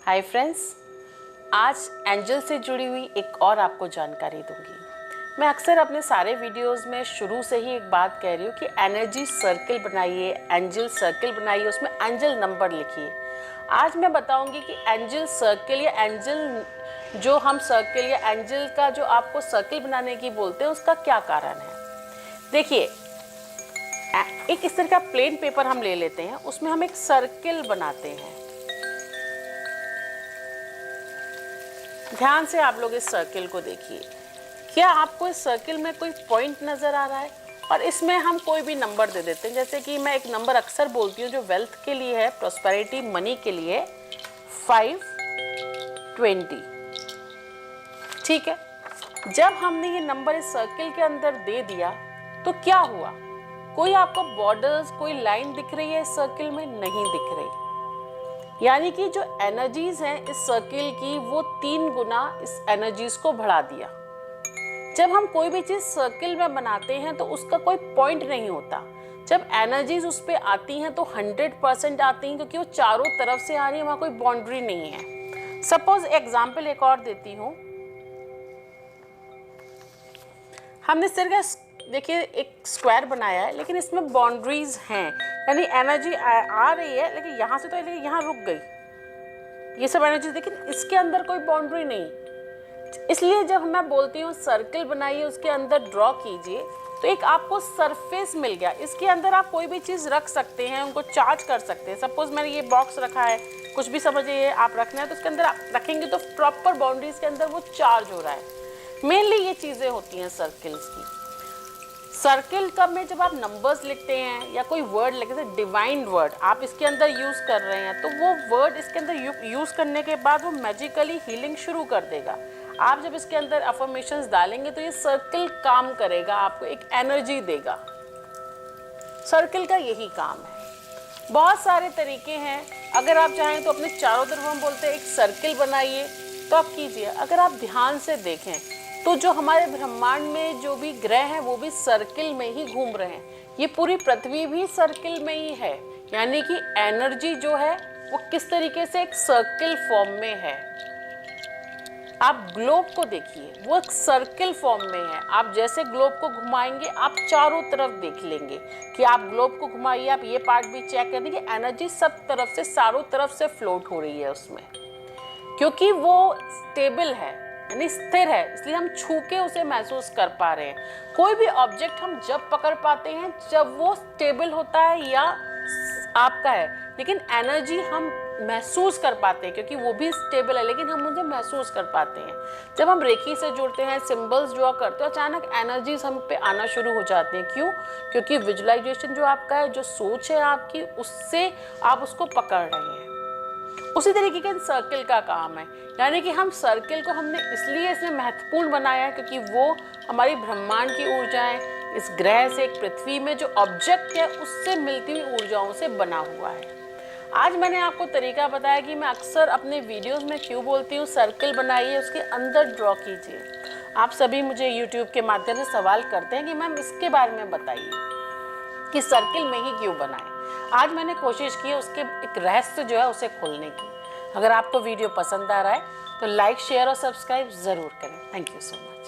Hi friends, आज angel से जुड़ी हुई एक और आपको जानकारी दूंगी। मैं अक्सर अपने सारे वीडियोस में शुरू से ही एक बात कह रही हूँ कि एनर्जी सर्किल बनाइए, एंजल सर्किल बनाइए, उसमें एंजल नंबर लिखिए। आज मैं बताऊंगी कि एंजल सर्किल या एंजल जो हम सर्किल या एंजल का जो आपको सर्किल बनाने की बोलते हैं उसका क्या कारण है। देखिए, एक इस तरह का प्लेन पेपर हम ले लेते हैं, उसमें हम एक सर्किल बनाते हैं। ध्यान से आप लोग इस सर्किल को देखिए। क्या आपको इस सर्किल में कोई पॉइंट नज़र आ रहा है? और इसमें हम कोई भी नंबर दे देते हैं, जैसे कि मैं एक नंबर अक्सर बोलती हूँ जो वेल्थ के लिए है, प्रॉस्पेरिटी मनी के लिए 520। ठीक है, जब हमने ये नंबर इस सर्किल के अंदर दे दिया तो क्या हुआ? कोई आपको बॉर्डर्स, कोई लाइन दिख रही है इस सर्किल में? नहीं दिख रही। यानी कि जो एनर्जीज हैं इस सर्किल की वो 3 गुना इस एनर्जीज को बढ़ा दिया। जब हम कोई भी चीज सर्किल में बनाते हैं तो उसका कोई पॉइंट नहीं होता। जब एनर्जीज उस पर आती हैं तो 100% आती हैं, क्योंकि वो चारों तरफ से आ रही है, वहां कोई बाउंड्री नहीं है। सपोज एग्जाम्पल एक और देती हूँ। हमने सिर्फ देखिए एक स्क्वायर बनाया है, लेकिन इसमें बाउंड्रीज हैं, यानी एनर्जी आ रही है, लेकिन यहाँ से तो लेकिन यहाँ रुक गई ये सब एनर्जी, लेकिन इसके अंदर कोई बाउंड्री नहीं। इसलिए जब मैं बोलती हूँ सर्किल बनाइए, उसके अंदर ड्रॉ कीजिए, तो एक आपको सरफेस मिल गया। इसके अंदर आप कोई भी चीज़ रख सकते हैं, उनको चार्ज कर सकते हैं। सपोज मैंने ये बॉक्स रखा है, कुछ भी समझिए आप रखना है, तो उसके अंदर आप रखेंगे तो प्रॉपर बाउंड्रीज के अंदर वो चार्ज हो रहा है। मेनली ये चीज़ें होती हैं सर्किल्स की। सर्किल का में जब आप नंबर्स लिखते हैं या कोई वर्ड लिखते हैं, डिवाइन वर्ड आप इसके अंदर यूज़ कर रहे हैं, तो वो वर्ड इसके अंदर यूज़ करने के बाद वो मैजिकली हीलिंग शुरू कर देगा। आप जब इसके अंदर अफर्मेशंस डालेंगे तो ये सर्किल काम करेगा, आपको एक एनर्जी देगा। सर्किल का यही काम है। बहुत सारे तरीके हैं, अगर आप चाहें तो अपने चारों तरफ हम बोलते हैं एक सर्किल बनाइए, तो आप कीजिए। अगर आप ध्यान से देखें तो जो हमारे ब्रह्मांड में जो भी ग्रह हैं वो भी सर्किल में ही घूम रहे हैं। ये पूरी पृथ्वी भी सर्किल में ही है, यानी कि एनर्जी जो है वो किस तरीके से एक सर्किल फॉर्म में है। आप ग्लोब को देखिए, वो एक सर्किल फॉर्म में है। आप जैसे ग्लोब को घुमाएंगे आप चारों तरफ देख लेंगे कि आप ग्लोब को घुमाइए, आप ये पार्ट भी चेक कर देंगे, एनर्जी सब तरफ से, चारों तरफ से फ्लोट हो रही है उसमें, क्योंकि वो स्टेबल है, यानी स्थिर है, इसलिए हम छू के उसे महसूस कर पा रहे हैं। कोई भी ऑब्जेक्ट हम जब पकड़ पाते हैं जब वो स्टेबल होता है या आपका है, लेकिन एनर्जी हम महसूस कर पाते हैं, क्योंकि वो भी स्टेबल है लेकिन हम उसे महसूस कर पाते हैं। जब हम रेखी से जुड़ते हैं, सिंबल्स ड्रॉ करते हैं, अचानक एनर्जीज हम पे आना शुरू हो जाती हैं। क्यों? क्योंकि विजुअलाइजेशन जो आपका है, जो सोच है आपकी, उससे आप उसको पकड़ रहे हैं। उसी तरीके का सर्किल का काम है, यानी कि हम सर्किल को हमने इसलिए इसमें महत्वपूर्ण बनाया है क्योंकि वो हमारी ब्रह्मांड की ऊर्जाएं, इस ग्रह से, एक पृथ्वी में जो ऑब्जेक्ट है उससे मिलती हुई ऊर्जाओं से बना हुआ है। आज मैंने आपको तरीका बताया कि मैं अक्सर अपने वीडियोस में क्यों बोलती हूँ सर्किल बनाइए, उसके अंदर ड्रॉ कीजिए। आप सभी मुझे यूट्यूब के माध्यम से सवाल करते हैं कि मैम इसके बारे में बताइए कि सर्किल में ही क्यों बनाएं। आज मैंने कोशिश की है उसके एक रहस्य जो है उसे खोलने की। अगर आपको वीडियो पसंद आ रहा है तो लाइक, शेयर और सब्सक्राइब ज़रूर करें। Thank you so much.